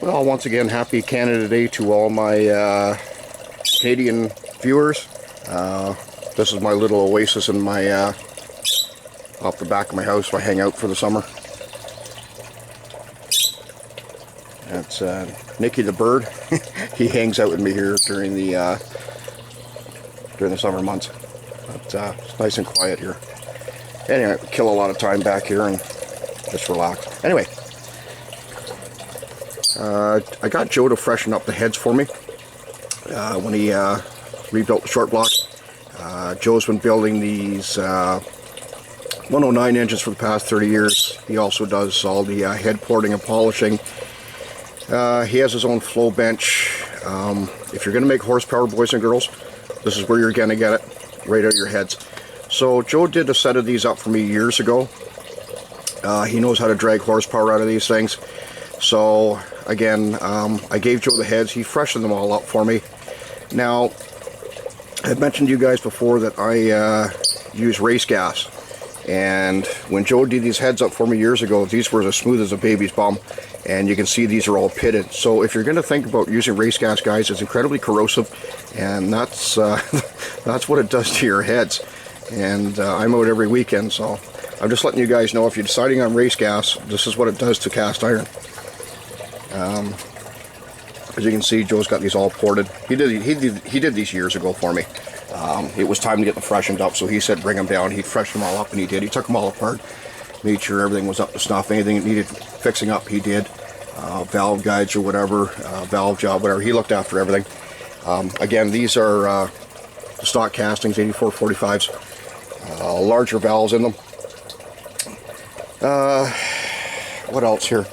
Well, once again, happy Canada Day to all my Canadian viewers. This is my little oasis in my off the back of my house where I hang out for the summer. That's Nicky the bird. He hangs out with me here during the summer months. But, it's nice and quiet here. Anyway, kill a lot of time back here and just relax. Anyway. I got Joe to freshen up the heads for me when he rebuilt the short block. Joe's been building these 109 engines for the past 30 years. He also does all the head porting and polishing. He has his own flow bench. If you're going to make horsepower, boys and girls, this is where you're going to get it, right out of your heads. So Joe did a set of these up for me years ago. He knows how to drag horsepower out of these things. So again, I gave Joe the heads. He freshened them all up for me. Now, I've mentioned to you guys before that I use race gas. And when Joe did these heads up for me years ago, these were as smooth as a baby's bum. And you can see these are all pitted. So if you're going to think about using race gas, guys, it's incredibly corrosive. And that's, that's what it does to your heads. And I'm out every weekend, so I'm just letting you guys know, if you're deciding on race gas, this is what it does to cast iron. As you can see, Joe's got these all ported. He did these years ago for me. It was time to get them freshened up, so he said bring them down. He'd freshen them all up, and he did. He took them all apart, made sure everything was up to snuff. Anything that needed fixing up, he did. Valve guides or whatever, valve job, whatever. He looked after everything. Again, these are stock castings, 8445s. Larger valves in them. What else here?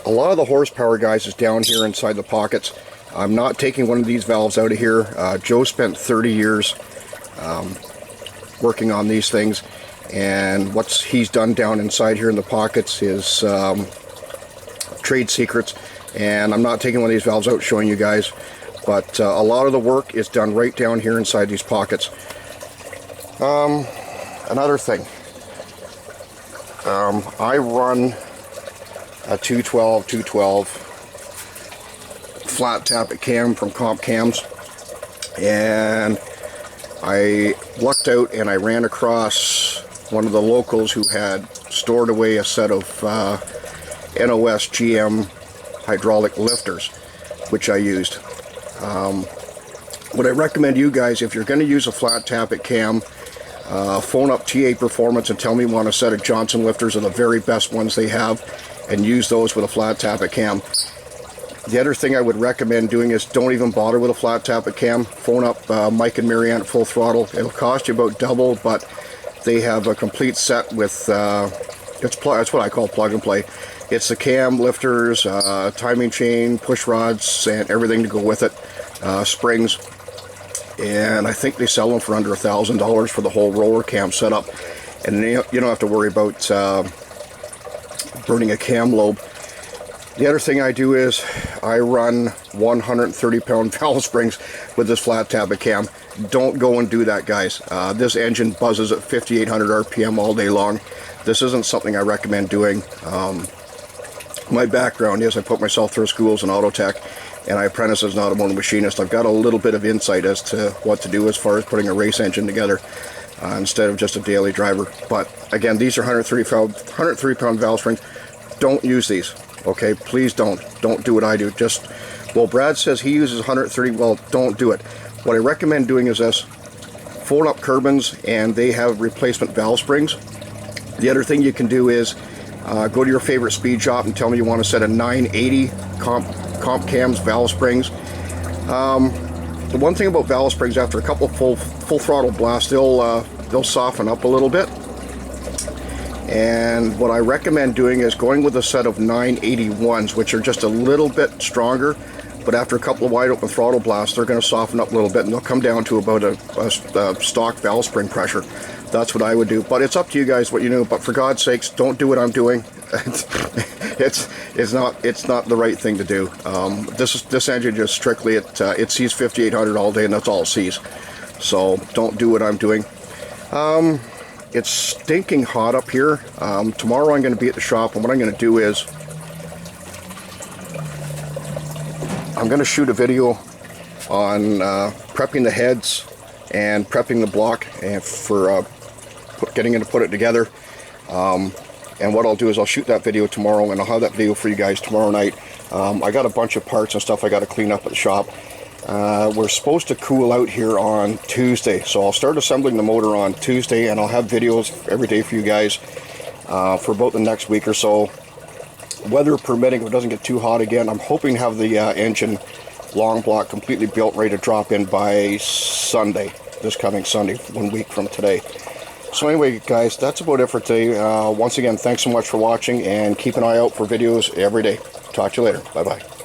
A lot of the horsepower, guys, is down here inside the pockets. I'm not taking one of these valves out of here. Joe spent 30 years working on these things, and what he's done down inside here in the pockets is trade secrets, and I'm not taking one of these valves out showing you guys, but a lot of the work is done right down here inside these pockets. Another thing, I run a 212 flat tappet cam from Comp Cams, and I lucked out and I ran across one of the locals who had stored away a set of NOS GM hydraulic lifters, which I used. What I recommend you guys, if you're going to use a flat tappet cam, phone up TA Performance and tell me you want a set of Johnson lifters, are the very best ones they have, and use those with a flat tappet cam. The other thing I would recommend doing is don't even bother with a flat tappet cam. Phone up Mike and Marianne at Full Throttle. It'll cost you about double, but they have a complete set with, that's what I call plug and play. It's the cam, lifters, timing chain, push rods, and everything to go with it, springs. And I think they sell them for under $1,000 for the whole roller cam setup. And you don't have to worry about burning a cam lobe. The other thing I do is I run 130-pound valve springs with this flat tappet cam. Don't go and do that, guys. This engine buzzes at 5,800 RPM all day long. This isn't something I recommend doing. My background is I put myself through schools in auto tech, and I apprentice as an automotive machinist. I've got a little bit of insight as to what to do as far as putting a race engine together instead of just a daily driver. But again, these are 130-pound valve springs. Don't use these, okay? Please don't do what I do. Just, well, Brad says he uses 130. Well, don't do it. What I recommend doing is this: fold up Kerbins, and they have replacement valve springs. The other thing you can do is go to your favorite speed shop and tell me you want a set of 980 Comp Cams valve springs. The one thing about valve springs, after a couple full throttle blasts, they'll soften up a little bit. And what I recommend doing is going with a set of 981s, which are just a little bit stronger, but after a couple of wide open throttle blasts, they're going to soften up a little bit, and they'll come down to about a stock valve spring pressure. That's what I would do. But it's up to you guys what you do. But for God's sakes, don't do what I'm doing. It's not the right thing to do. This engine just strictly it sees 5,800 all day, and that's all it sees. So don't do what I'm doing. It's stinking hot up here. Tomorrow I'm going to be at the shop, and what I'm going to do is I'm going to shoot a video on prepping the heads and prepping the block and for getting it to put it together. And what I'll do is I'll shoot that video tomorrow, and I'll have that video for you guys tomorrow night. I got a bunch of parts and stuff I got to clean up at the shop. We're supposed to cool out here on Tuesday, so I'll start assembling the motor on Tuesday, and I'll have videos every day for you guys for about the next week or so. Weather permitting, if it doesn't get too hot again, I'm hoping to have the engine long block completely built, ready to drop in by Sunday, this coming Sunday, 1 week from today. So anyway, guys, that's about it for today. Once again, thanks so much for watching, and keep an eye out for videos every day. Talk to you later. Bye-bye.